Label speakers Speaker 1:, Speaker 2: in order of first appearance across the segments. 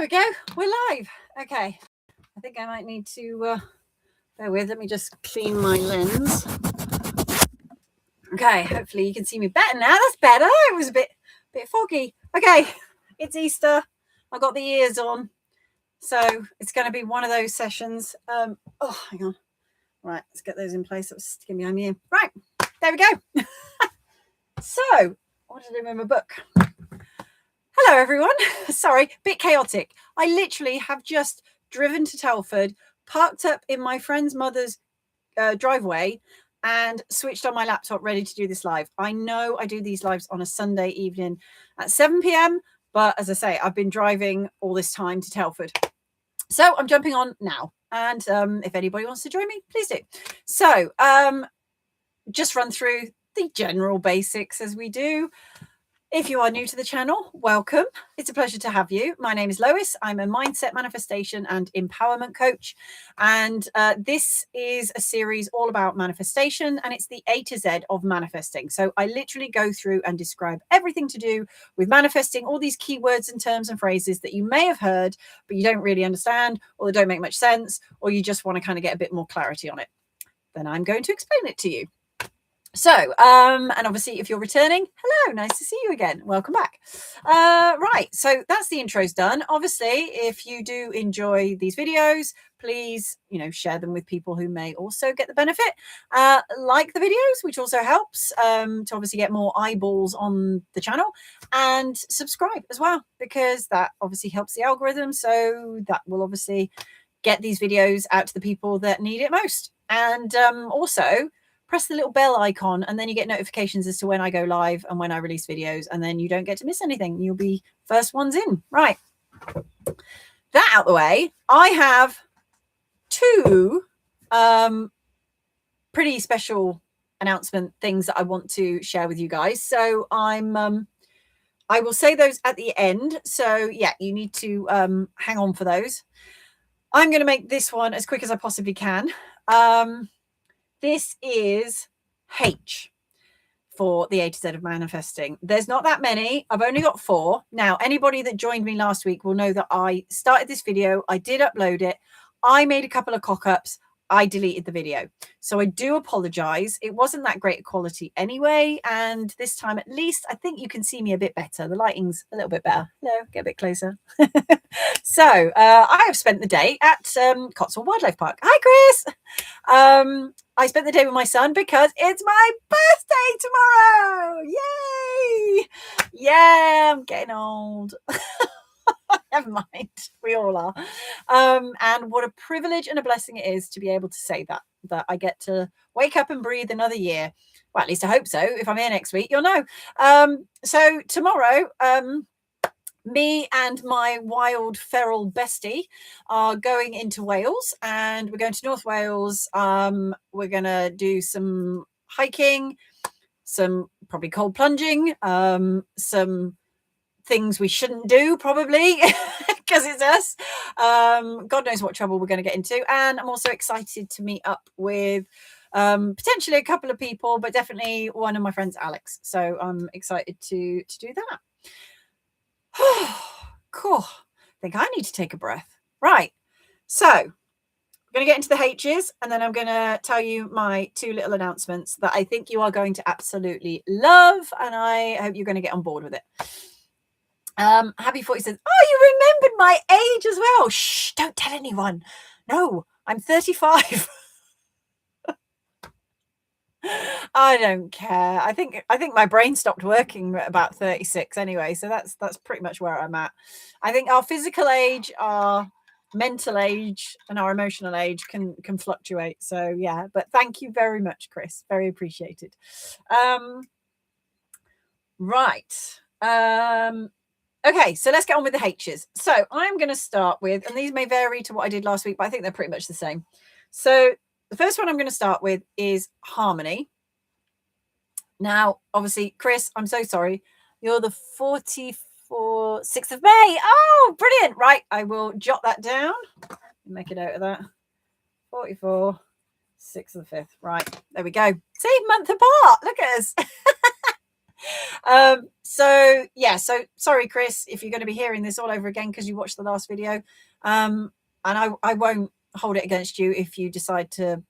Speaker 1: There we go. We're live. Okay. I think I might need to bear with. Let me just clean my lens. Okay. Hopefully you can see me better now. That's better. It was a bit foggy. Okay. It's Easter. I've got the ears on. So it's going to be one of those sessions. Oh, hang on. Right. Let's get those in place. That was sticking behind me. Right. There we go. So what did I do in my book? Hello, everyone. Sorry, bit chaotic. I literally have just driven to Telford, parked up in my friend's mother's driveway, and switched on my laptop ready to do this live. I know I do these lives on a Sunday evening at 7 p.m, but as I say, I've been driving all this time to Telford. So I'm jumping on now. And if anybody wants to join me, please do. So just run through the general basics as we do. If you are new to the channel, welcome. It's a pleasure to have you. My name is Lois. I'm a mindset, manifestation and empowerment coach. And this is a series all about manifestation, and it's the A to Z of manifesting. So I literally go through and describe everything to do with manifesting, all these keywords and terms and phrases that you may have heard, but you don't really understand, or they don't make much sense, or you just want to kind of get a bit more clarity on it. Then I'm going to explain it to you. So, and obviously if you're returning, hello, nice to see you again. Welcome back. Right. So that's the intros done. Obviously, if you do enjoy these videos, please, share them with people who may also get the benefit. Like the videos, which also helps to obviously get more eyeballs on the channel, and subscribe as well, because that obviously helps the algorithm. So that will obviously get these videos out to the people that need it most. And also, press the little bell icon, and then you get notifications as to when I go live and when I release videos, and then you don't get to miss anything. You'll be first ones in. Right. That out the way, I have two pretty special announcement things that I want to share with you guys. So I will say those at the end. So yeah, you need to hang on for those. I'm going to make this one as quick as I possibly can. This is H for the A to Z of manifesting. There's not that many. I've only got 4. Now, anybody that joined me last week will know that I started this video. I did upload it. I made a couple of cock-ups. I deleted the video. So I do apologize. It wasn't that great quality anyway. And this time, at least, I think you can see me a bit better. The lighting's a little bit better. Hello, get a bit closer. So I have spent the day at Cotswold Wildlife Park. Hi, Chris. I spent the day with my son because it's my birthday tomorrow. Yay. Yeah, I'm getting old. Never mind. We all are. And what a privilege and a blessing it is to be able to say that I get to wake up and breathe another year. Well, at least I hope so. If I'm here next week, you'll know. So tomorrow, me and my wild feral bestie are going into Wales, and we're going to North Wales. We're going to do some hiking, some probably cold plunging, some things we shouldn't do probably because it's us. God knows what trouble we're going to get into. And I'm also excited to meet up with potentially a couple of people, but definitely one of my friends, Alex. So I'm excited to do that. Cool. I think I need to take a breath. Right. So I'm going to get into the H's, and then I'm going to tell you my 2 little announcements that I think you are going to absolutely love, and I hope you're going to get on board with it. Happy 40 says, oh, you remembered my age as well. Shh, don't tell anyone. No, I'm 35. I don't care. I think my brain stopped working at about 36 anyway. So that's pretty much where I'm at. I think our physical age, our mental age, and our emotional age can fluctuate. So yeah, but thank you very much, Chris. Very appreciated. Right. Okay, so let's get on with the H's. So I'm going to start with, and these may vary to what I did last week, but I think they're pretty much the same. So the first one I'm going to start with is harmony. Now, obviously, Chris, I'm so sorry. You're the 6th of May. Oh, brilliant. Right, I will jot that down. Make a note of that. 44, 6th of the 5th. Right, there we go. See, month apart. Look at us. So sorry, Chris, if you're going to be hearing this all over again because you watched the last video. And I won't hold it against you if you decide to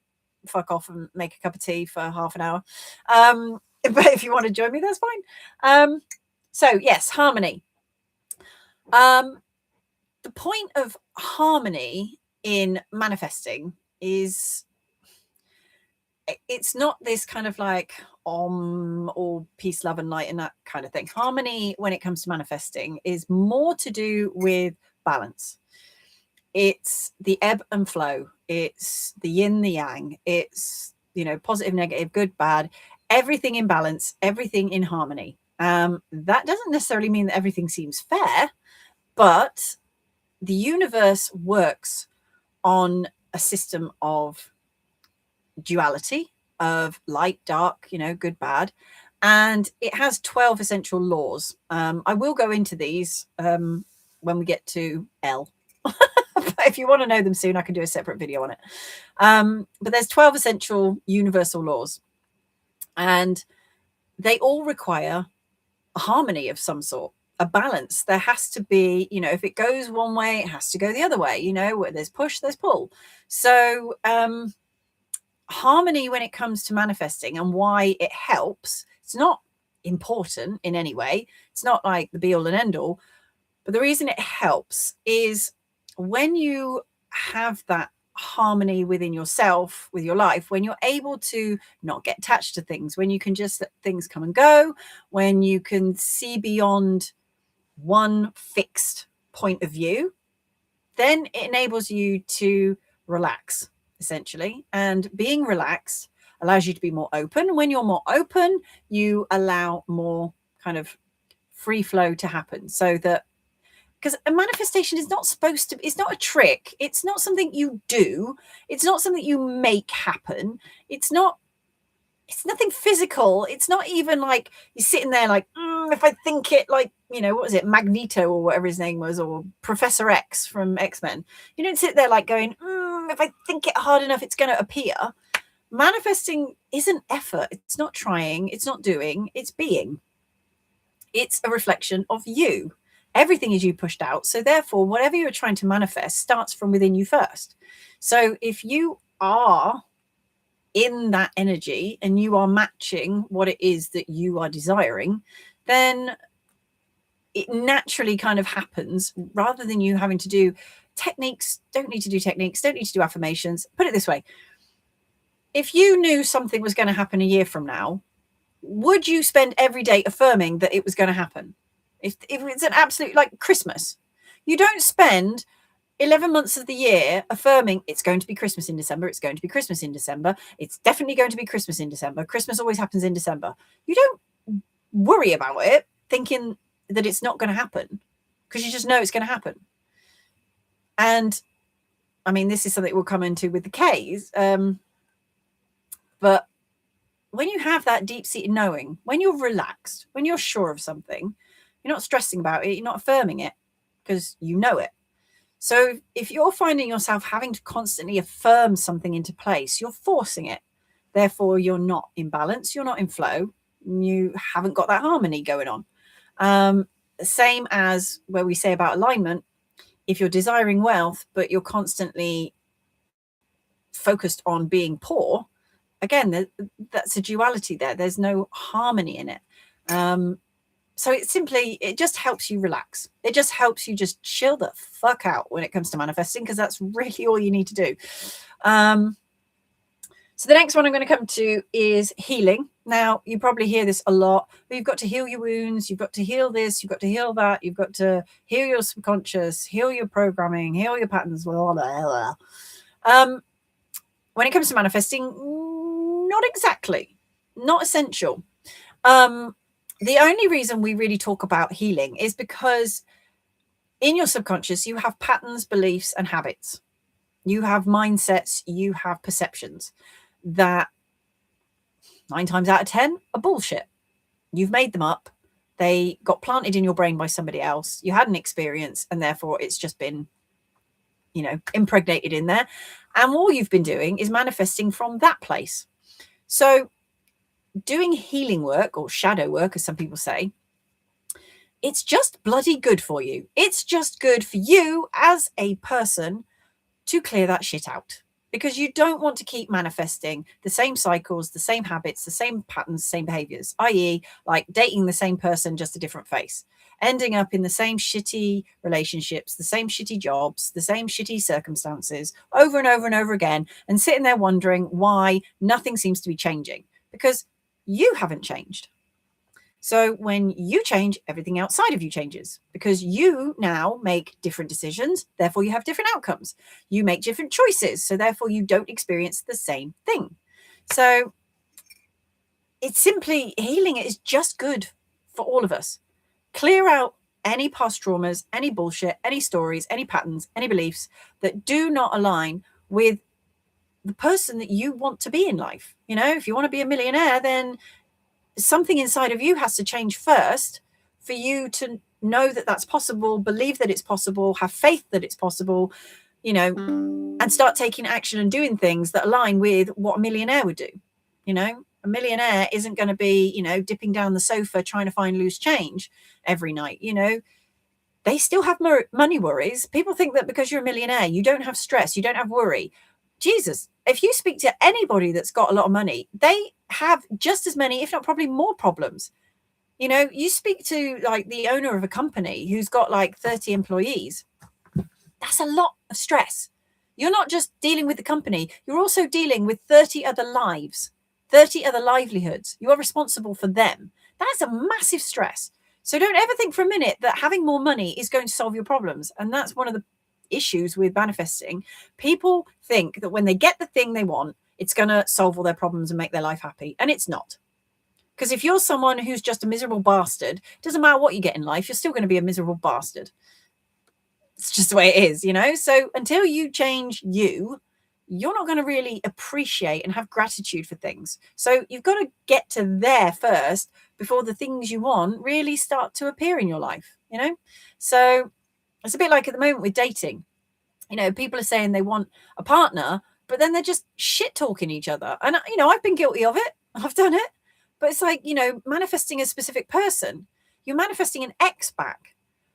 Speaker 1: fuck off and make a cup of tea for half an hour. But if you want to join me, that's fine. So yes, harmony. The point of harmony in manifesting is, it's not this kind of like or peace, love and light and that kind of thing. Harmony, when it comes to manifesting, is more to do with balance. It's the ebb and flow. It's the yin, the yang. It's, positive, negative, good, bad, everything in balance, everything in harmony. That doesn't necessarily mean that everything seems fair, but the universe works on a system of duality, of light, dark, good, bad. And it has 12 essential laws. I will go into these when we get to L. But if you want to know them soon, I can do a separate video on it. But there's 12 essential universal laws. And they all require a harmony of some sort, a balance. There has to be, if it goes one way, it has to go the other way. Where there's push, there's pull. So harmony, when it comes to manifesting and why it helps, it's not important in any way. It's not like the be all and end all. But the reason it helps is when you have that harmony within yourself, with your life, when you're able to not get attached to things, when you can just let things come and go, when you can see beyond one fixed point of view, then it enables you to relax, essentially. And being relaxed allows you to be more open. When you're more open, you allow more kind of free flow to happen. So that, because a manifestation is not supposed to, it's not a trick. It's not something you do. It's not something you make happen. It's nothing physical. It's not even like you're sitting there like, if I think it, like, what was it, Magneto or whatever his name was, or Professor X from X-Men. You don't sit there like going, if I think it hard enough, it's going to appear. Manifesting isn't effort. It's not trying. It's not doing. It's being. It's a reflection of you. Everything is you pushed out. So therefore, whatever you're trying to manifest starts from within you first. So if you are in that energy and you are matching what it is that you are desiring, then it naturally kind of happens, rather than you having to do techniques. Don't need to do techniques, don't need to do affirmations. Put it this way: if you knew something was going to happen a year from now, would you spend every day affirming that it was going to happen? If it's an absolute, like Christmas, you don't spend 11 months of the year affirming it's going to be Christmas in December. It's going to be Christmas in December. It's definitely going to be Christmas in December. Christmas always happens in December. You don't worry about it thinking that it's not going to happen, because you just know it's going to happen. And I mean, this is something we'll come into with the Ks. But when you have that deep-seated knowing, when you're relaxed, when you're sure of something, you're not stressing about it. You're not affirming it because you know it. So if you're finding yourself having to constantly affirm something into place, you're forcing it. Therefore, you're not in balance. You're not in flow. You haven't got that harmony going on. Same as where we say about alignment. If you're desiring wealth, but you're constantly focused on being poor, again, that's a duality there. There's no harmony in it. So it just helps you relax. It just helps you just chill the fuck out when it comes to manifesting, because that's really all you need to do. So the next one I'm going to come to is healing. Now, you probably hear this a lot. You've got to heal your wounds. You've got to heal this. You've got to heal that. You've got to heal your subconscious, heal your programming, heal your patterns. Blah, blah, blah. When it comes to manifesting, not exactly. Not essential. The only reason we really talk about healing is because in your subconscious, you have patterns, beliefs, and habits. You have mindsets, you have perceptions that 9 times out of 10 are bullshit. You've made them up. They got planted in your brain by somebody else. You had an experience, and therefore it's just been, impregnated in there. And all you've been doing is manifesting from that place. So doing healing work, or shadow work, as some people say, it's just bloody good for you. It's just good for you as a person to clear that shit out, because you don't want to keep manifesting the same cycles, the same habits, the same patterns, same behaviors, i.e., like dating the same person, just a different face, ending up in the same shitty relationships, the same shitty jobs, the same shitty circumstances over and over and over again, and sitting there wondering why nothing seems to be changing, because you haven't changed. So when you change, everything outside of you changes, because you now make different decisions. Therefore, you have different outcomes. You make different choices. So therefore, you don't experience the same thing. So it's simply, healing is just good for all of us. Clear out any past traumas, any bullshit, any stories, any patterns, any beliefs that do not align with the person that you want to be in life. You know, if you want to be a millionaire, then something inside of you has to change first for you to know that that's possible, believe that it's possible, have faith that it's possible, you know, and start taking action and doing things that align with what a millionaire would do. You know, a millionaire isn't going to be, you know, dipping down the sofa trying to find loose change every night. You know, they still have money worries. People think that because you're a millionaire, you don't have stress, you don't have worry. Jesus, if you speak to anybody that's got a lot of money, they have just as many, if not probably more problems. You know, you speak to like the owner of a company who's got like 30 employees. That's a lot of stress. You're not just dealing with the company, you're also dealing with 30 other lives, 30 other livelihoods. You are responsible for them. That's a massive stress. So don't ever think for a minute that having more money is going to solve your problems. And that's one of the issues with manifesting. People think that when they get the thing they want, it's going to solve all their problems and make their life happy. And it's not. Because if you're someone who's just a miserable bastard, it doesn't matter what you get in life, you're still going to be a miserable bastard. It's just the way it is, you know? So until you change you, you're not going to really appreciate and have gratitude for things. So you've got to get to there first before the things you want really start to appear in your life, you know? So it's a bit like at the moment with dating. You know, people are saying they want a partner, but then they're just shit talking each other. And, you know, I've been guilty of it. I've done it. But it's like, you know, manifesting a specific person. You're manifesting an ex back,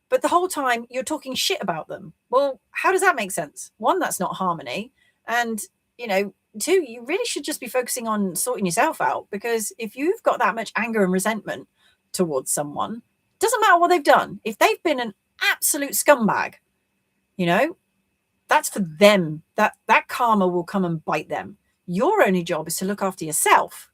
Speaker 1: but the whole time you're talking shit about them. Well, how does that make sense? One, that's not harmony. And, you know, two, you really should just be focusing on sorting yourself out, because if you've got that much anger and resentment towards someone, it doesn't matter what they've done. If they've been an absolute scumbag, you know, that's for them. That karma will come and bite them. Your only job is to look after yourself.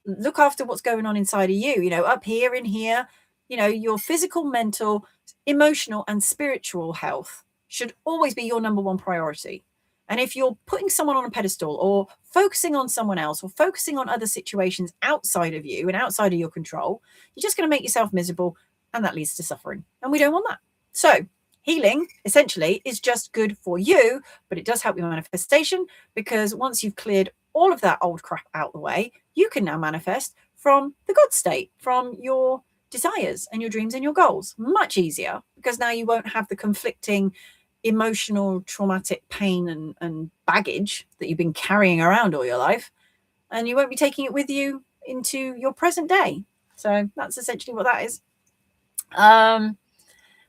Speaker 1: Look after what's going on inside of you, you know, up here, in here. You know, your physical, mental, emotional, and spiritual health should always be your number one priority. And if you're putting someone on a pedestal, or focusing on someone else, or focusing on other situations outside of you and outside of your control, you're just going to make yourself miserable, and that leads to suffering. And we don't want that. So healing essentially is just good for you, but it does help your manifestation, because once you've cleared all of that old crap out the way, you can now manifest from the God state, from your desires and your dreams and your goals. Much easier, because now you won't have the conflicting emotional, traumatic pain and baggage that you've been carrying around all your life, and you won't be taking it with you into your present day. So that's essentially what that is. I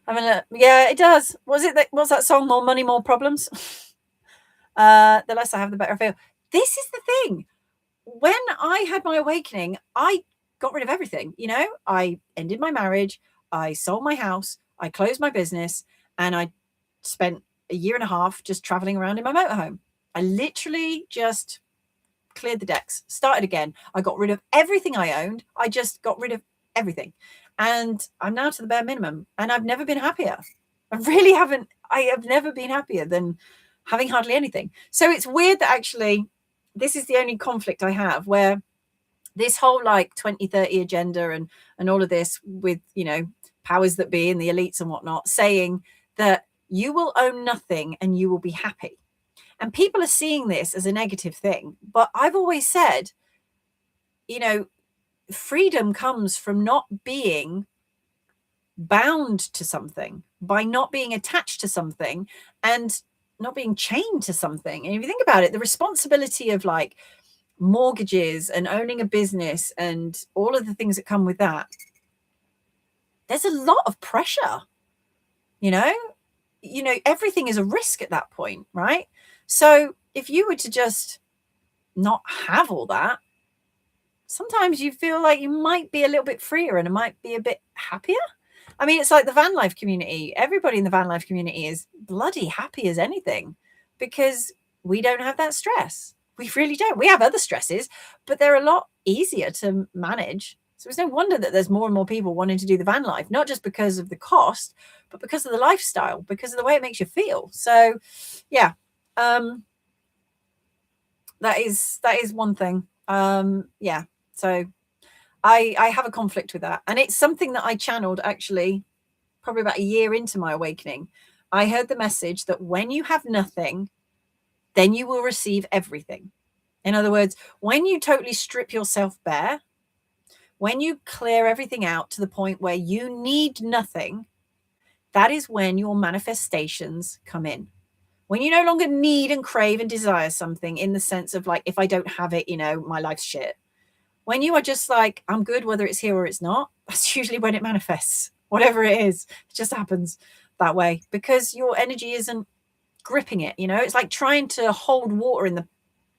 Speaker 1: mean, yeah, it does. Was that song, More Money, More Problems? The less I have, the better I feel. This is the thing. When I had my awakening, I got rid of everything. You know, I ended my marriage, I sold my house, I closed my business, and I spent a year and a half just traveling around in my motorhome. I literally just cleared the decks, started again. I got rid of everything I owned. I just got rid of everything. And I'm now to the bare minimum, and I've never been happier. I really haven't. I have never been happier than having hardly anything. So it's weird that actually this is the only conflict I have, where this whole like 2030 agenda and all of this with, you know, powers that be and the elites and whatnot, saying that you will own nothing and you will be happy. And people are seeing this as a negative thing. But I've always said, you know, freedom comes from not being bound to something, by not being attached to something, and not being chained to something. And if you think about it, the responsibility of like mortgages and owning a business and all of the things that come with that, there's a lot of pressure, you know, everything is a risk at that point, right? So if you were to just not have all that, sometimes you feel like you might be a little bit freer and it might be a bit happier. I mean, it's like the van life community. Everybody in the van life community is bloody happy as anything because we don't have that stress. We really don't. We have other stresses, but they're a lot easier to manage. So it's no wonder that there's more and more people wanting to do the van life, not just because of the cost, but because of the lifestyle, because of the way it makes you feel. So yeah, that is one thing. Yeah. So I have a conflict with that. And it's something that I channeled actually probably about a year into my awakening. I heard the message that when you have nothing, then you will receive everything. In other words, when you totally strip yourself bare, when you clear everything out to the point where you need nothing, that is when your manifestations come in. When you no longer need and crave and desire something in the sense of like, if I don't have it, my life's shit. When you are just like, I'm good whether it's here or it's not, that's usually when it manifests. Whatever it is, it just happens that way because your energy isn't gripping it. It's like trying to hold water in the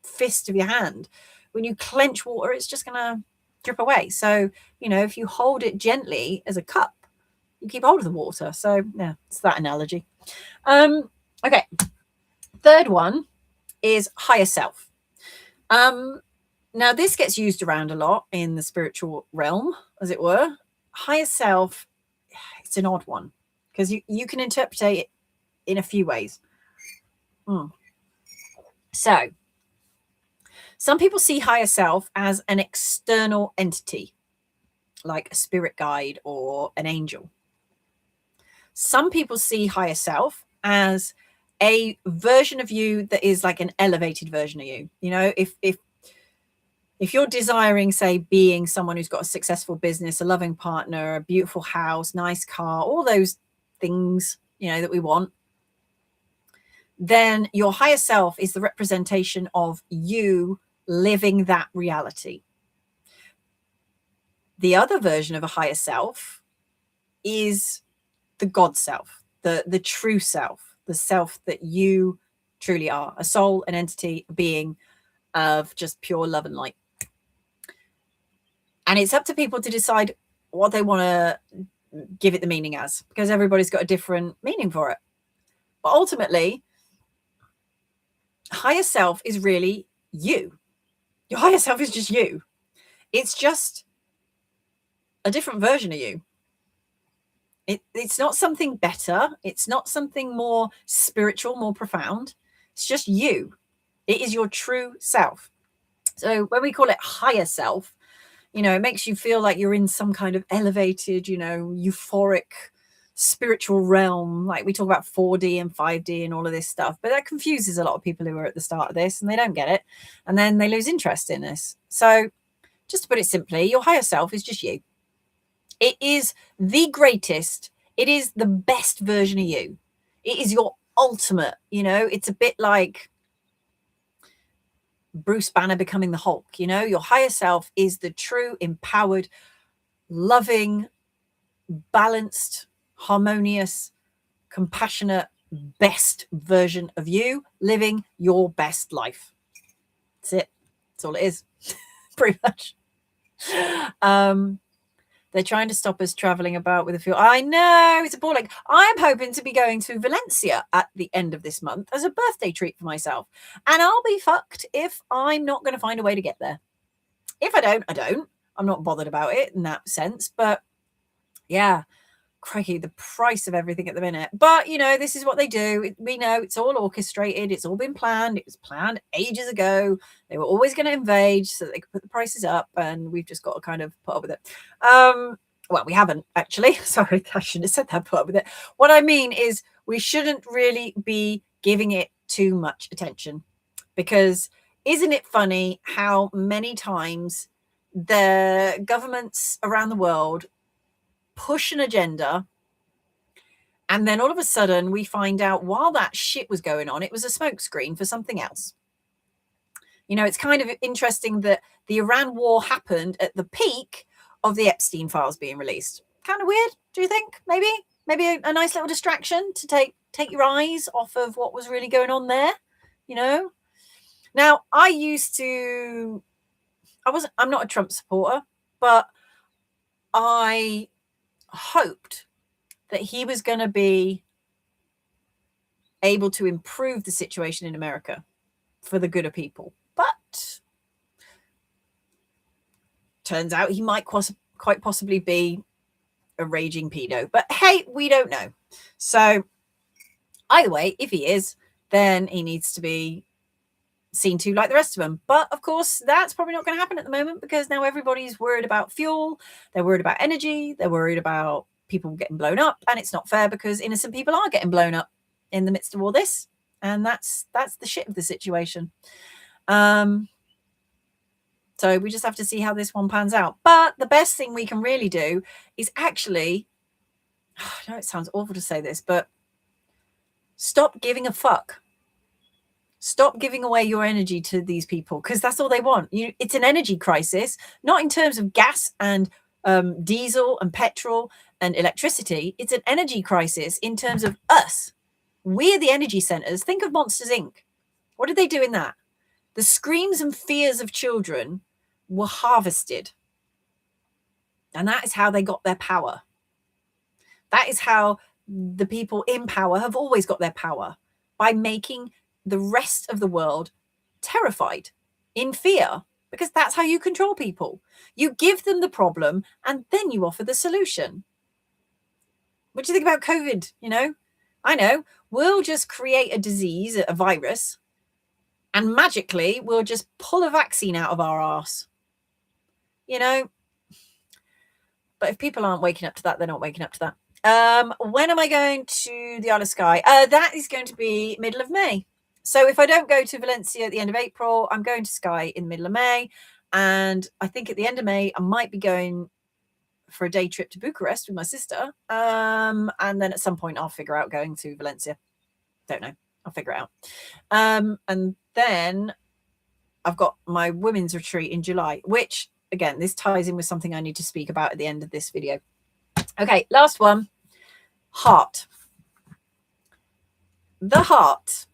Speaker 1: fist of your hand. When you clench water, it's just going to drip away. So, if you hold it gently as a cup, you keep hold of the water. So, yeah, it's that analogy. Okay. Third one is higher self. Now, this gets used around a lot in the spiritual realm, as it were. Higher self, it's an odd one because you can interpret it in a few ways. So, some people see higher self as an external entity, like a spirit guide or an angel. Some people see higher self as a version of you that is like an elevated version of you. If you're desiring, say, being someone who's got a successful business, a loving partner, a beautiful house, nice car, all those things, that we want, then your higher self is the representation of you living that reality. The other version of a higher self is the God self, the true self, the self that you truly are, a soul, an entity, a being of just pure love and light. And it's up to people to decide what they want to give it the meaning as, because everybody's got a different meaning for it. But ultimately, higher self is really you. Your higher self is just you. It's just a different version of you. It's not something better. It's not something more spiritual, more profound. It's just you. It is your true self. So when we call it higher self, it makes you feel like you're in some kind of elevated, euphoric spiritual realm. Like we talk about 4D and 5D and all of this stuff, but that confuses a lot of people who are at the start of this and they don't get it. And then they lose interest in this. So just to put it simply, your higher self is just you. It is the greatest. It is the best version of you. It is your ultimate, it's a bit like Bruce Banner becoming the Hulk. Your higher self is the true, empowered, loving, balanced, harmonious, compassionate, best version of you living your best life. That's it. That's all it is. Pretty much. They're trying to stop us traveling about with a fuel. I know, it's appalling. I'm hoping to be going to Valencia at the end of this month as a birthday treat for myself. And I'll be fucked if I'm not going to find a way to get there. If I don't, I don't. I'm not bothered about it in that sense. But yeah, crikey, the price of everything at the minute. But, this is what they do. We know it's all orchestrated. It's all been planned. It was planned ages ago. They were always going to invade so that they could put the prices up, and we've just got to kind of put up with it. Well, we haven't actually. Sorry, I shouldn't have said that, put up with it. What I mean is we shouldn't really be giving it too much attention, because isn't it funny how many times the governments around the world push an agenda, and then all of a sudden we find out while that shit was going on, it was a smokescreen for something else. You know, it's kind of interesting that the Iran war happened at the peak of the Epstein files being released. Kind of weird, do you think? Maybe a nice little distraction to take your eyes off of what was really going on there, you know? Now, I'm not a Trump supporter, but I hoped that he was going to be able to improve the situation in America for the good of people. But turns out he might quite possibly be a raging pedo. But hey, we don't know. So either way, if he is, then he needs to be seen to like the rest of them. But of course, that's probably not going to happen at the moment because now everybody's worried about fuel. They're worried about energy. They're worried about people getting blown up. And it's not fair because innocent people are getting blown up in the midst of all this. And that's the shit of the situation. So we just have to see how this one pans out. But the best thing we can really do is actually, I know it sounds awful to say this, but stop giving a fuck. Stop giving away your energy to these people because that's all they want. It's an energy crisis, not in terms of gas and diesel and petrol and electricity. It's an energy crisis in terms of us. We're the energy centers. Think of Monsters, Inc. What did they do in that? The screams and fears of children were harvested. And that is how they got their power. That is how the people in power have always got their power, by making the rest of the world terrified, in fear, because that's how you control people. You give them the problem and then you offer the solution. What do you think about COVID? You know, I know we'll just create a disease, a virus, and magically we'll just pull a vaccine out of our arse. You know, but if people aren't waking up to that, they're not waking up to that. When am I going to the Isle of Skye? That is going to be middle of May. So if I don't go to Valencia at the end of April, I'm going to Skye in the middle of May. And I think at the end of May, I might be going for a day trip to Bucharest with my sister. And then at some point, I'll figure out going to Valencia. Don't know. I'll figure it out. And then I've got my women's retreat in July, which, again, this ties in with something I need to speak about at the end of this video. Okay, last one. Heart. The heart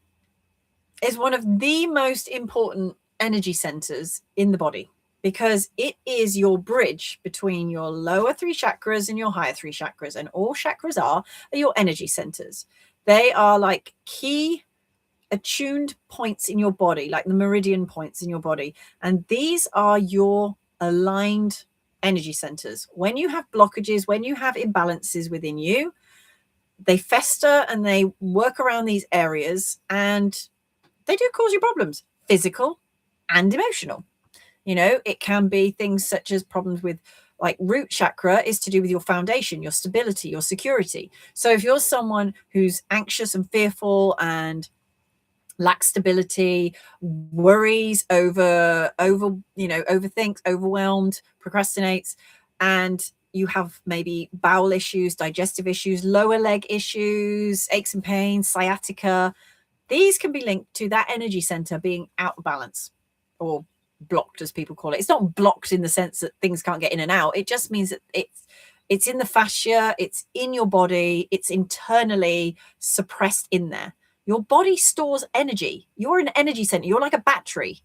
Speaker 1: is one of the most important energy centers in the body because it is your bridge between your lower 3 chakras and your higher 3 chakras. And all chakras are your energy centers. They are like key attuned points in your body, like the meridian points in your body. And these are your aligned energy centers. When you have blockages, when you have imbalances within you, they fester and they work around these areas and they do cause you problems, physical and emotional. You know, it can be things such as problems with, like, root chakra is to do with your foundation, your stability, your security. So if you're someone who's anxious and fearful and lacks stability, worries, overthinks, overwhelmed, procrastinates, and you have maybe bowel issues, digestive issues, lower leg issues, aches and pains, sciatica, these can be linked to that energy center being out of balance or blocked, as people call it. It's not blocked in the sense that things can't get in and out. It just means that it's in the fascia, it's in your body, it's internally suppressed in there. Your body stores energy. You're an energy center. You're like a battery.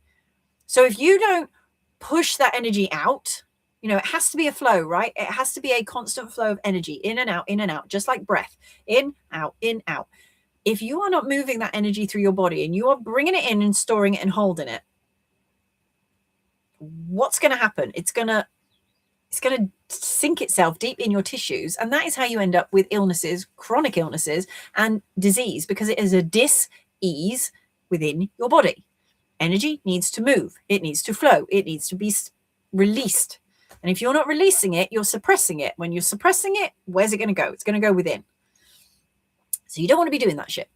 Speaker 1: So if you don't push that energy out, you know, it has to be a flow, right? It has to be a constant flow of energy, in and out, just like breath, in, out, in, out. If you are not moving that energy through your body and you are bringing it in and storing it and holding it, what's going to happen? It's going to sink itself deep in your tissues. And that is how you end up with illnesses, chronic illnesses and disease, because it is a dis-ease within your body. Energy needs to move. It needs to flow. It needs to be released. And if you're not releasing it, you're suppressing it. When you're suppressing it, where's it going to go? It's going to go within. So you don't want to be doing that shit.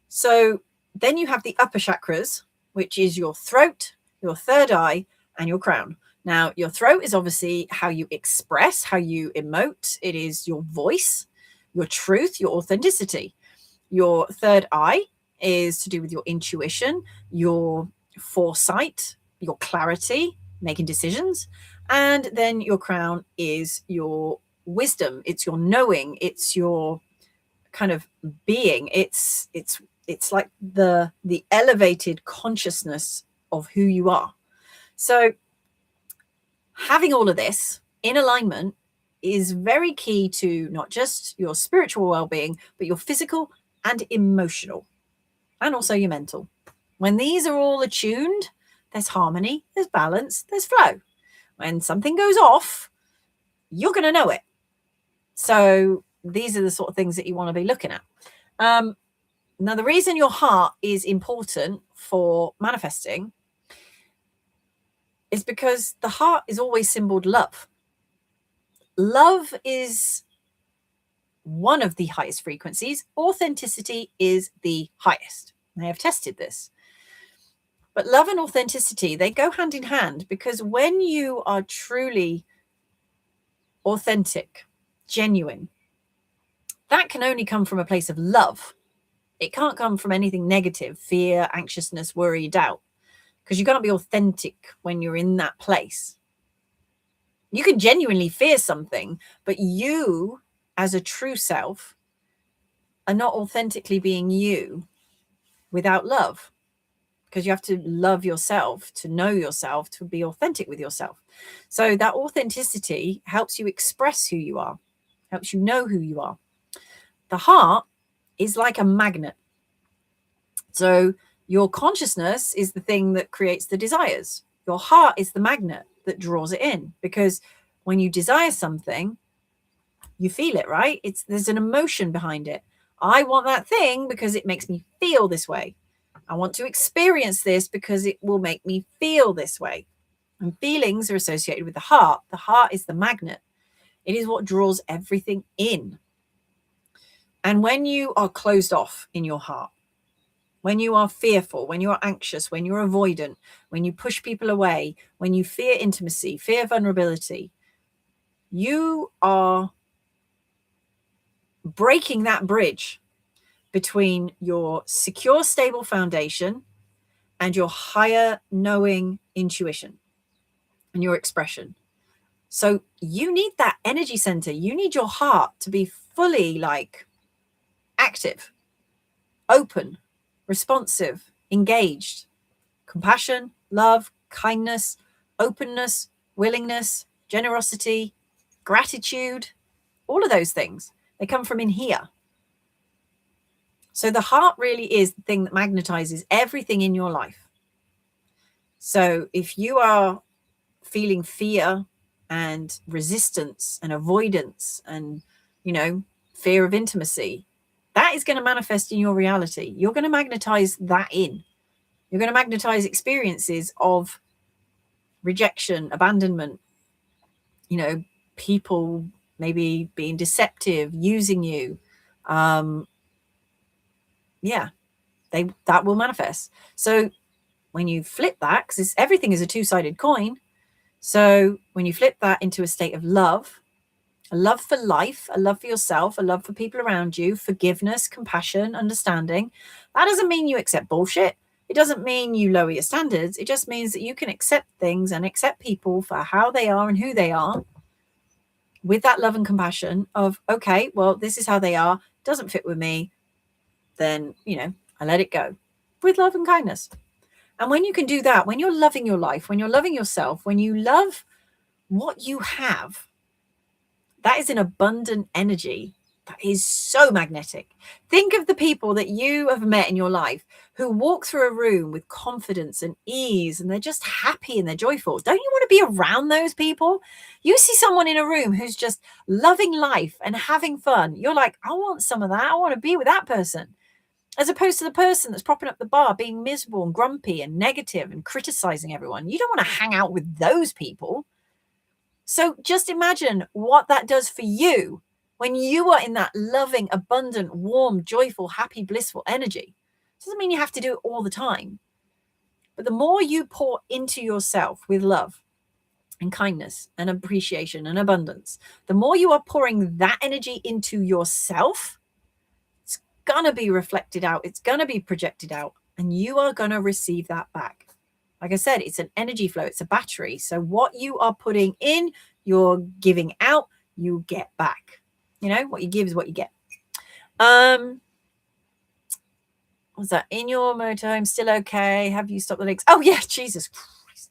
Speaker 1: So then you have the upper chakras, which is your throat, your third eye, and your crown. Now, your throat is obviously how you express, how you emote. It is your voice, your truth, your authenticity. Your third eye is to do with your intuition, your foresight, your clarity, making decisions. And then your crown is your wisdom. It's your knowing. It's your kind of being. It's like the elevated consciousness of who you are. So having all of this in alignment is very key to not just your spiritual well-being, but your physical and emotional, and also your mental. When these are all attuned, there's harmony, there's balance, there's flow. When something goes off, you're going to know it. So these are the sort of things that you want to be looking at. Now, the reason your heart is important for manifesting is because the heart is always symboled love. Love is one of the highest frequencies. Authenticity is the highest. They have tested this. But love and authenticity, they go hand in hand, because when you are truly authentic, genuine, that can only come from a place of love. It can't come from anything negative, fear, anxiousness, worry, doubt, because you can't be authentic when you're in that place. You can genuinely fear something, but you, as a true self, are not authentically being you without love, because you have to love yourself, to know yourself, to be authentic with yourself. So that authenticity helps you express who you are, helps you know who you are. The heart is like a magnet. So your consciousness is the thing that creates the desires. Your heart is the magnet that draws it in, because when you desire something, you feel it, right? There's an emotion behind it. I want that thing because it makes me feel this way. I want to experience this because it will make me feel this way. And feelings are associated with the heart. The heart is the magnet. It is what draws everything in. And when you are closed off in your heart, when you are fearful, when you are anxious, when you're avoidant, when you push people away, when you fear intimacy, fear vulnerability, you are breaking that bridge between your secure, stable foundation and your higher knowing intuition and your expression. So you need that energy center. You need your heart to be fully like active, open, responsive, engaged, compassion, love, kindness, openness, willingness, generosity, gratitude, all of those things, they come from in here. So the heart really is the thing that magnetizes everything in your life. So if you are feeling fear and resistance and avoidance and, fear of intimacy, that is going to manifest in your reality. You're going to magnetize that in. You're going to magnetize experiences of rejection, abandonment, people maybe being deceptive, using you. That will manifest. So when you flip that, because everything is a two-sided coin. So when you flip that into a state of love, a love for life, a love for yourself, a love for people around you, forgiveness, compassion, understanding, that doesn't mean you accept bullshit. It doesn't mean you lower your standards. It just means that you can accept things and accept people for how they are and who they are, with that love and compassion of, okay, well, this is how they are, doesn't fit with me, then, I let it go with love and kindness. And when you can do that, when you're loving your life, when you're loving yourself, when you love what you have, that is an abundant energy that is so magnetic. Think of the people that you have met in your life who walk through a room with confidence and ease, and they're just happy and they're joyful. Don't you want to be around those people? You see someone in a room who's just loving life and having fun. You're like, I want some of that. I want to be with that person. As opposed to the person that's propping up the bar, being miserable and grumpy and negative and criticizing everyone. You don't want to hang out with those people. So just imagine what that does for you when you are in that loving, abundant, warm, joyful, happy, blissful energy. It doesn't mean you have to do it all the time. But the more you pour into yourself with love and kindness and appreciation and abundance, the more you are pouring that energy into yourself, going to be reflected out, it's going to be projected out, and you are going to receive that back. Like I said, it's an energy flow. It's a battery. So what you are putting in, you're giving out, you get back. What you give is what you get. Was that in your motorhome still okay? Have you stopped the leaks? Oh yeah, Jesus Christ.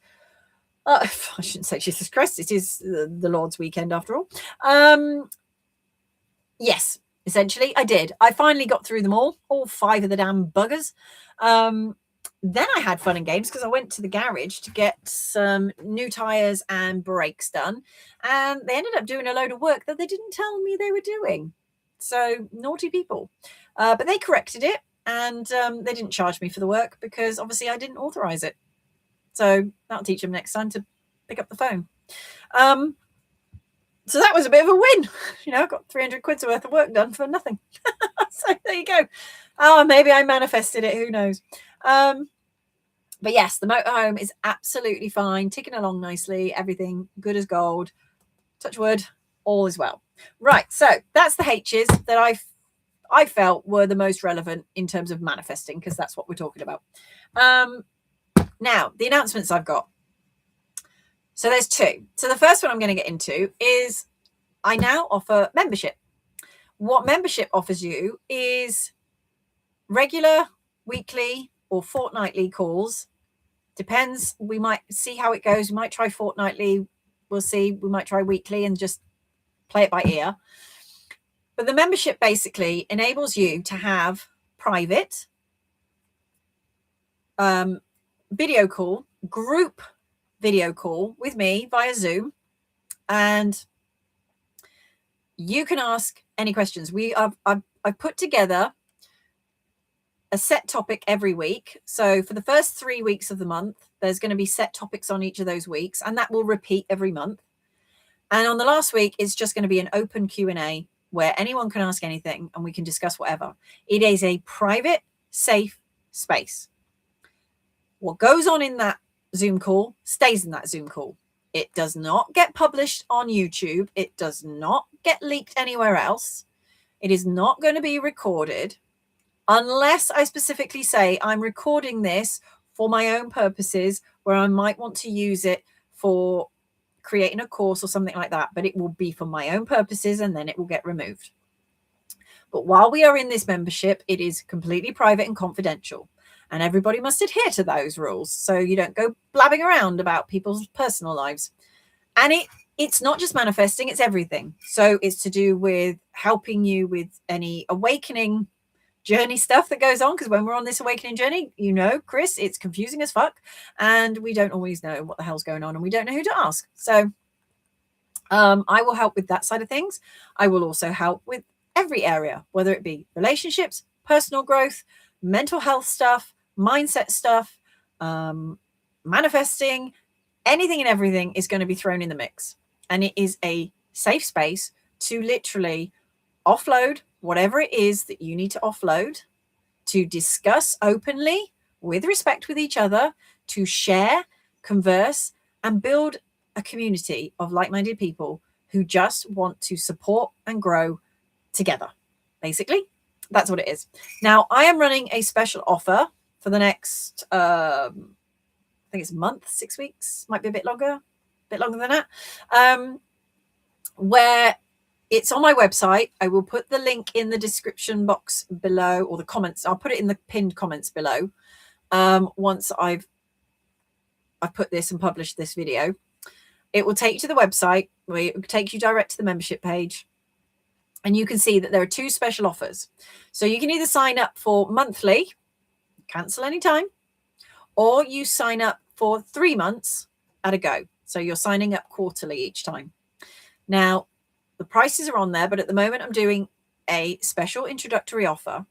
Speaker 1: I shouldn't say Jesus Christ. It is the Lord's weekend after all. Yes, essentially I did. I finally got through them all 5 of the damn buggers. Then I had fun and games because I went to the garage to get some new tires and brakes done, and they ended up doing a load of work that they didn't tell me they were doing. So naughty people. But they corrected it, and they didn't charge me for the work because obviously I didn't authorize it. So that'll teach them next time to pick up the phone. So that was a bit of a win. I got 300 quid's worth of work done for nothing. So there you go. Oh, maybe I manifested it. Who knows? But yes, the motorhome is absolutely fine, ticking along nicely, everything good as gold. Touch wood, all is well. Right, so that's the H's that I felt were the most relevant in terms of manifesting, because that's what we're talking about. Now, the announcements I've got. So there's 2. So the first one I'm going to get into is I now offer membership. What membership offers you is regular, weekly, or fortnightly calls. Depends. We might see how it goes. We might try fortnightly. We'll see. We might try weekly and just play it by ear. But the membership basically enables you to have private video call, group video call with me via Zoom, and you can ask any questions. I've put together a set topic every week. So for the first 3 weeks of the month, there's going to be set topics on each of those weeks, and that will repeat every month. And on the last week, it's just going to be an open Q&A where anyone can ask anything and we can discuss whatever. It is a private, safe space. What goes on in that Zoom call stays in that Zoom call. It does not get published on YouTube. It does not get leaked anywhere else. It is not going to be recorded unless I specifically say I'm recording this for my own purposes, where I might want to use it for creating a course or something like that. But it will be for my own purposes, and then it will get removed. But while we are in this membership, it is completely private and confidential. And everybody must adhere to those rules, so you don't go blabbing around about people's personal lives. And it's not just manifesting, it's everything. So it's to do with helping you with any awakening journey stuff that goes on, because when we're on this awakening journey, Chris, it's confusing as fuck, and we don't always know what the hell's going on, and we don't know who to ask. So I will help with that side of things. I will also help with every area, whether it be relationships, personal growth, mental health stuff, mindset stuff, manifesting. Anything and everything is going to be thrown in the mix, and it is a safe space to literally offload whatever it is that you need to offload, to discuss openly with respect with each other, to share, converse, and build a community of like-minded people who just want to support and grow together. Basically, that's what it is. Now, I am running a special offer for the next, I think it's a month, 6 weeks, might be a bit longer than that, where it's on my website. I will put the link in the description box below, or the comments. I'll put it in the pinned comments below. Once I've put this and published this video, it will take you to the website, where it will take you direct to the membership page. And you can see that there are 2 special offers. So you can either sign up for monthly, cancel anytime, or you sign up for 3 months at a go. So you're signing up quarterly each time. Now, the prices are on there, but at the moment I'm doing a special introductory offer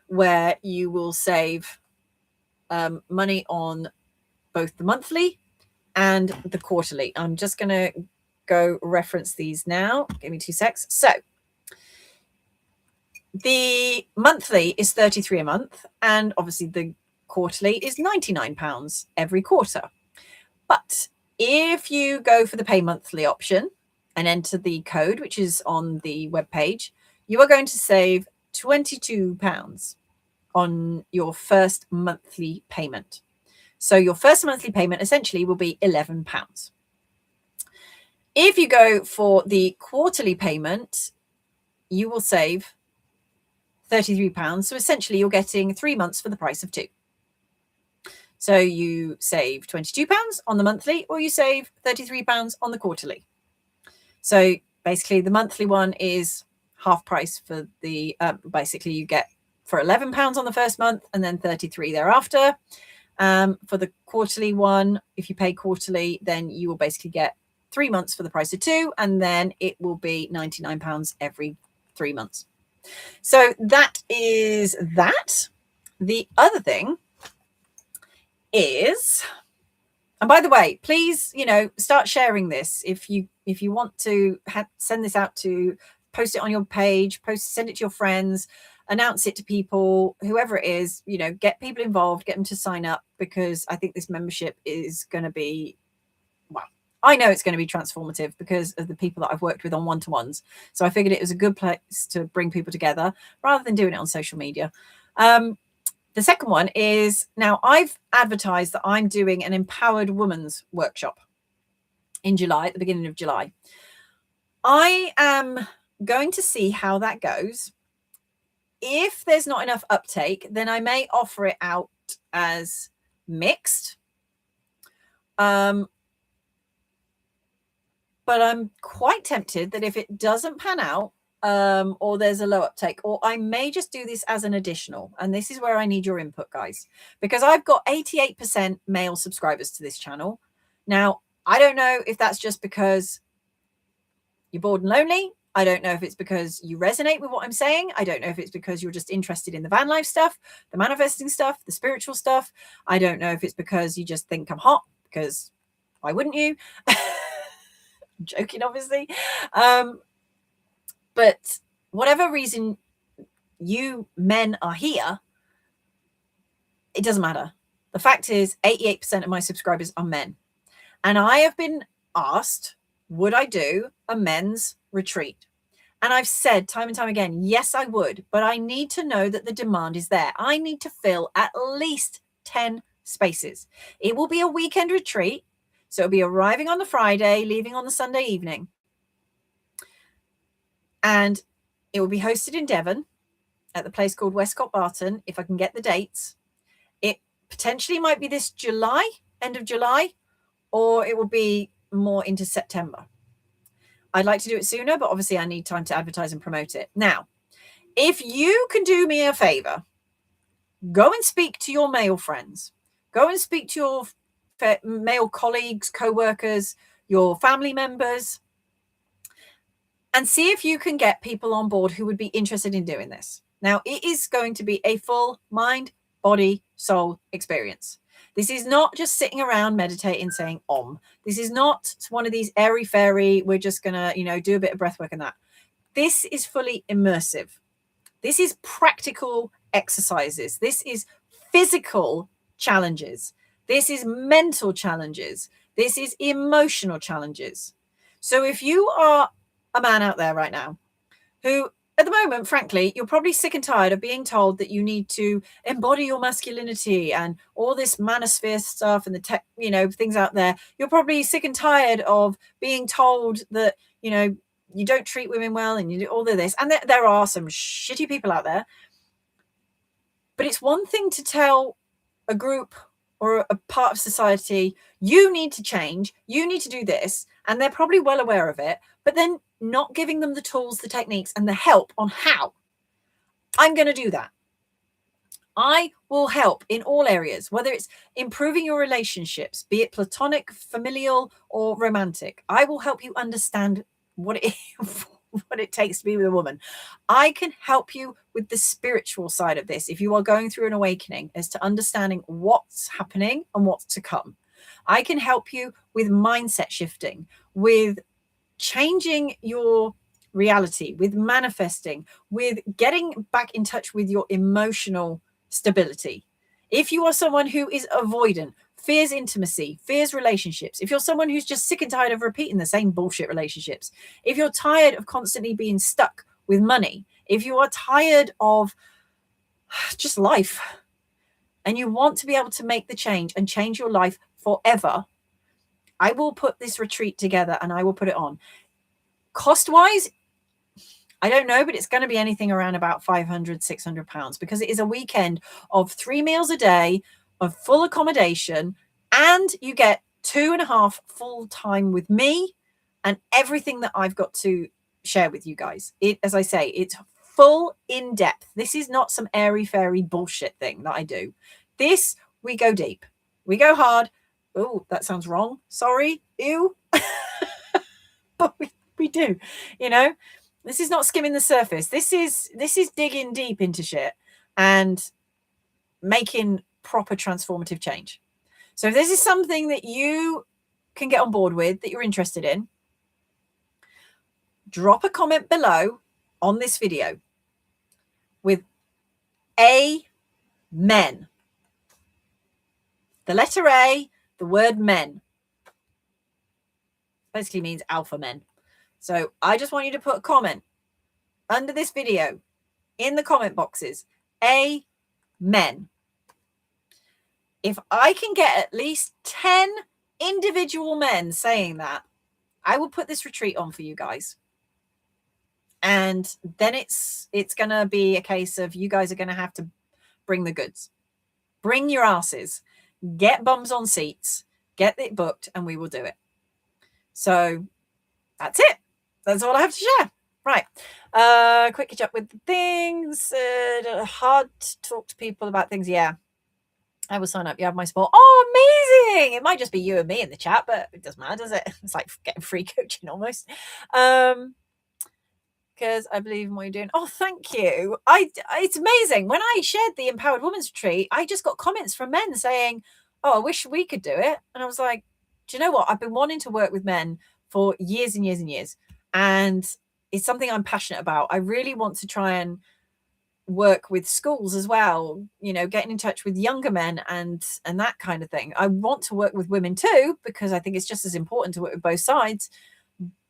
Speaker 1: where you will save money on both the monthly and the quarterly. I'm just going to go reference these now. Give me 2 secs. So the monthly is $33 a month, and obviously the quarterly is £99 every quarter. But if you go for the pay monthly option and enter the code, which is on the webpage, you are going to save £22 on your first monthly payment. So your first monthly payment essentially will be £11. If you go for the quarterly payment, you will save £33. So essentially you're getting 3 months for the price of 2. So you save £22 on the monthly, or you save £33 on the quarterly. So basically the monthly one is half price for the, basically you get for £11 on the first month and then 33 thereafter. For the quarterly one, if you pay quarterly, then you will basically get 3 months for the price of 2, and then it will be £99 every 3 months. So that is that. The other thing is, and by the way, please, start sharing this if you want to send this out to, post it on your page, send it to your friends, announce it to people, whoever it is, get people involved, get them to sign up, because I think this membership is going to be, well, I know it's going to be transformative because of the people that I've worked with on one-to-ones. So I figured it was a good place to bring people together rather than doing it on social media. The second one is, now I've advertised that I'm doing an empowered women's workshop in July, at the beginning of July. I am going to see how that goes. If there's not enough uptake, then I may offer it out as mixed. But I'm quite tempted that if it doesn't pan out, or there's a low uptake, or I may just do this as an additional. And this is where I need your input, guys, because I've got 88% male subscribers to this channel. Now, I don't know if that's just because you're bored and lonely. I don't know if it's because you resonate with what I'm saying. I don't know if it's because you're just interested in the van life stuff, the manifesting stuff, the spiritual stuff. I don't know if it's because you just think I'm hot, because why wouldn't you? I'm joking, obviously. But whatever reason you men are here, it doesn't matter. The fact is 88% of my subscribers are men. And I have been asked, would I do a men's retreat? And I've said time and time again, yes, I would. But I need to know that the demand is there. I need to fill at least 10 spaces. It will be a weekend retreat. So it'll be arriving on the Friday, leaving on the Sunday evening. And it will be hosted in Devon at the place called Westcott Barton, if I can get the dates. It potentially might be this July, end of July, or it will be more into September. I'd like to do it sooner, but obviously I need time to advertise and promote it. Now, if you can do me a favor, go and speak to your male friends. Go and speak to your male colleagues, co-workers, your family members, and see if you can get people on board who would be interested in doing this. Now, it is going to be a full mind, body, soul experience. This is not just sitting around meditating, saying Om. This is not one of these airy-fairy, we're just going to, do a bit of breath work and that. This is fully immersive. This is practical exercises. This is physical challenges. This is mental challenges. This is emotional challenges. So if you are a man out there right now who, at the moment, frankly, you're probably sick and tired of being told that you need to embody your masculinity and all this manosphere stuff and the tech, things out there. You're probably sick and tired of being told that, you don't treat women well and you do all of this. And there are some shitty people out there. But it's one thing to tell a group or a part of society, you need to change, you need to do this, and they're probably well aware of it, but then not giving them the tools, the techniques, and the help on how. I'm going to do that. I will help in all areas, whether it's improving your relationships, be it platonic, familial, or romantic. I will help you understand what it takes to be with a woman. I can help you with the spiritual side of this if you are going through an awakening as to understanding what's happening and what's to come. I can help you with mindset shifting, with changing your reality, with manifesting, with getting back in touch with your emotional stability. If you are someone who is avoidant, fears intimacy, fears relationships, if you're someone who's just sick and tired of repeating the same bullshit relationships, if you're tired of constantly being stuck with money, if you are tired of just life, and you want to be able to make the change and change your life forever, I will put this retreat together and I will put it on. Cost wise, I don't know, but it's going to be anything around about 500, 600 pounds, because it is a weekend of 3 meals a day, of full accommodation, and you get 2.5 full time with me and everything that I've got to share with you guys. It, as I say, it's full in depth. This is not some airy fairy bullshit thing that I do. This, we go deep, we go hard. Oh, that sounds wrong. Sorry. Ew. But we do, you know. This is not skimming the surface. This is digging deep into shit and making proper transformative change. So if this is something that you can get on board with, that you're interested in, drop a comment below on this video with amen. The letter A, the word men. Basically means alpha men. So I just want you to put a comment under this video in the comment boxes. Amen. If I can get at least 10 individual men saying that, I will put this retreat on for you guys. And then it's going to be a case of you guys are going to have to bring the goods. Bring your asses. Get bums on seats. Get it booked and we will do it. So that's it. That's all I have to share. Right. Quick catch up with the things. Hard to talk to people about things. Yeah. I will sign up. You have my support. Oh, amazing. It might just be you and me in the chat, but it doesn't matter, does it? It's like getting free coaching almost. Because I believe in what you're doing. Oh, thank you. It's amazing. When I shared the Empowered Women's Retreat, I just got comments from men saying, oh, I wish we could do it. And I was like, do you know what? I've been wanting to work with men for years and years and years. And it's something I'm passionate about. I really want to try and work with schools as well, you know, getting in touch with younger men and that kind of thing. I want to work with women too, because I think it's just as important to work with both sides.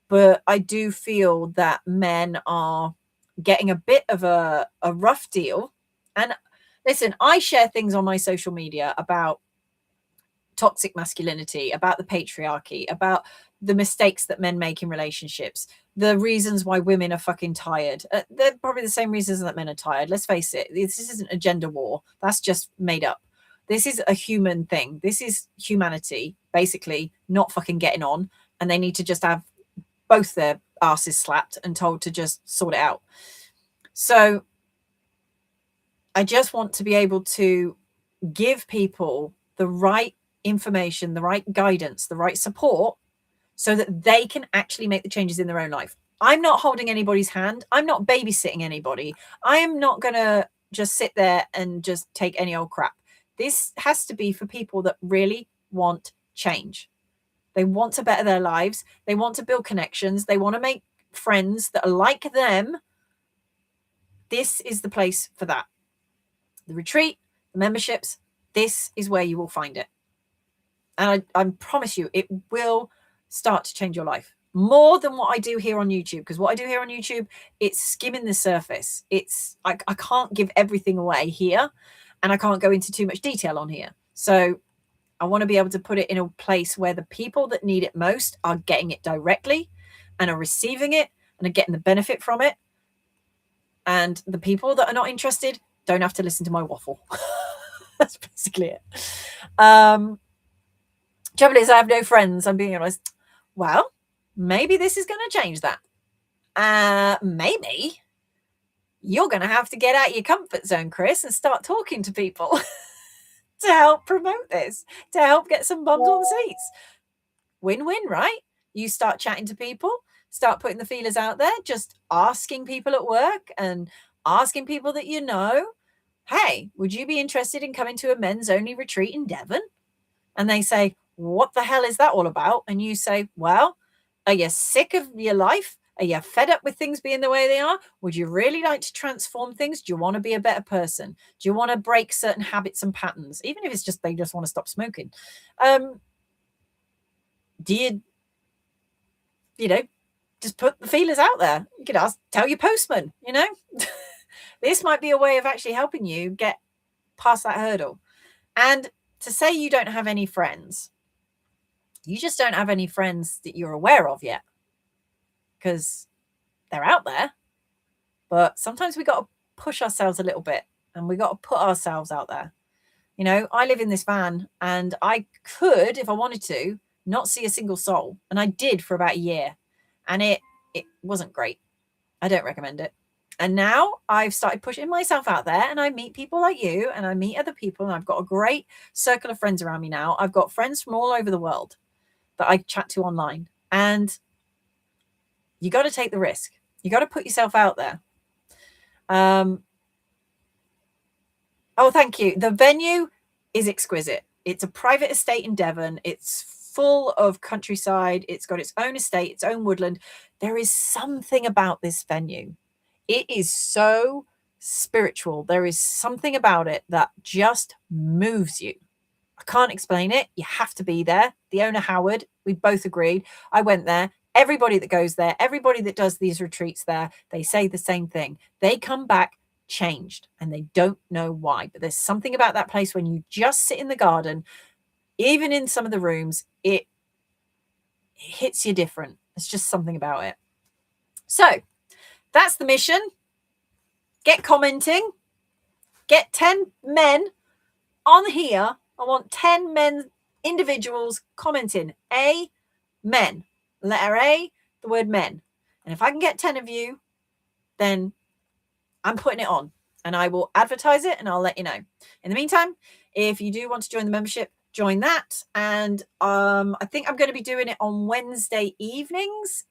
Speaker 1: But I do feel that men are getting a bit of a rough deal. And listen, I share things on my social media about toxic masculinity, about the patriarchy, about the mistakes that men make in relationships, the reasons why women are fucking tired. They're probably the same reasons that men are tired. Let's face it. This isn't a gender war. That's just made up. This is a human thing. This is humanity basically not fucking getting on, and they need to just have both their asses slapped and told to just sort it out. So I just want to be able to give people the right information, the right guidance, the right support, so that they can actually make the changes in their own life. I'm not holding anybody's hand. I'm not babysitting anybody. I am not going to just sit there and just take any old crap. This has to be for people that really want change. They want to better their lives. They want to build connections. They want to make friends that are like them. This is the place for that. The retreat, the memberships, this is where you will find it. And I promise you, it will start to change your life more than what I do here on YouTube. Because what I do here on YouTube, it's skimming the surface. It's I can't give everything away here, and I can't go into too much detail on here. So I want to be able to put it in a place where the people that need it most are getting it directly and are receiving it and are getting the benefit from it. And the people that are not interested don't have to listen to my waffle. That's basically it. Trouble is, I have no friends. I'm being honest. Well, maybe this is going to change that. Maybe you're going to have to get out of your comfort zone, Chris, and start talking to people to help promote this, to help get some bums on seats. Win-win, right? You start chatting to people, start putting the feelers out there, just asking people at work and asking people that you know, hey, would you be interested in coming to a men's only retreat in Devon? And they say, what the hell is that all about? And you say, well, are you sick of your life? Are you fed up with things being the way they are? Would you really like to transform things? Do you want to be a better person? Do you want to break certain habits and patterns? Even if it's just they just want to stop smoking. Do you know, just put the feelers out there. You could ask, tell your postman, you know. This might be a way of actually helping you get past that hurdle. And to say you don't have any friends, you just don't have any friends that you're aware of yet, because they're out there. But sometimes we got to push ourselves a little bit, and we got to put ourselves out there. You know, I live in this van, and I could, if I wanted to, not see a single soul. And I did for about a year, and it wasn't great. I don't recommend it. And now I've started pushing myself out there, and I meet people like you, and I meet other people, and I've got a great circle of friends around me now. I've got friends from all over the world that I chat to online, and you got to take the risk. You got to put yourself out there. Oh, thank you. The venue is exquisite. It's a private estate in Devon. It's full of countryside. It's got its own estate, its own woodland. There is something about this venue. It is so spiritual. There is something about it that just moves you. I can't explain it. You have to be there. The owner, Howard, we both agreed. I went there. Everybody that goes there, everybody that does these retreats there, they say the same thing. They come back changed, and they don't know why. But there's something about that place when you just sit in the garden, even in some of the rooms, it hits you different. There's just something about it. So that's the mission. Get commenting. Get 10 men on here. I want 10 men, individuals commenting. Men. Letter A, the word men. And if I can get 10 of you, then I'm putting it on, and I will advertise it, and I'll let you know. In the meantime, if you do want to join the membership, join that. And I think I'm going to be doing it on Wednesday evenings.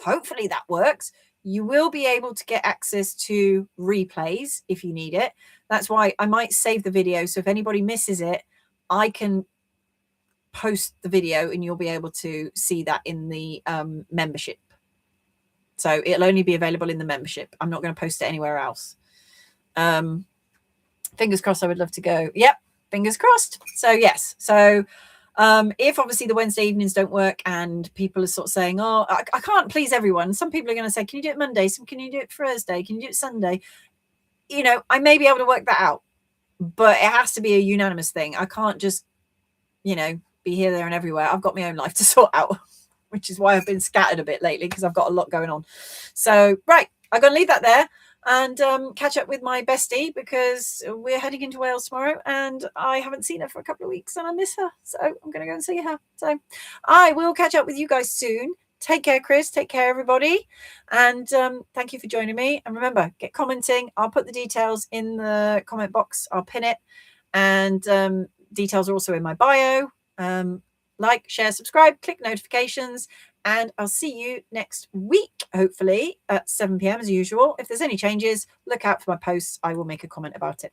Speaker 1: Hopefully that works. You will be able to get access to replays if you need it. That's why I might save the video. So if anybody misses it, I can post the video and you'll be able to see that in the membership. So it'll only be available in the membership. I'm not going to post it anywhere else. Fingers crossed. I would love to go. Yep. Fingers crossed. So yes. So if obviously the Wednesday evenings don't work and people are sort of saying, oh, I can't please everyone. Some people are going to say, can you do it Monday? Some, can you do it Thursday? Can you do it Sunday? You know, I may be able to work that out, but it has to be a unanimous thing. I can't just, you know, be here, there and everywhere. I've got my own life to sort out, which is why I've been scattered a bit lately, because I've got a lot going on. So, right, I'm going to leave that there and catch up with my bestie, because we're heading into Wales tomorrow and I haven't seen her for a couple of weeks and I miss her. So I'm going to go and see her. So I will catch up with you guys soon. Take care, Chris. Take care, everybody. And thank you for joining me. And remember, get commenting. I'll put the details in the comment box. I'll pin it. And details are also in my bio. Like, share, subscribe, click notifications. And I'll see you next week, hopefully, at 7 p.m. as usual. If there's any changes, look out for my posts. I will make a comment about it.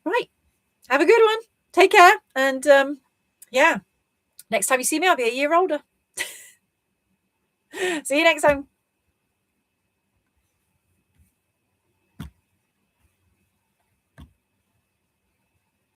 Speaker 1: Right. Have a good one. Take care. And yeah, next time you see me, I'll be a year older. See you next time.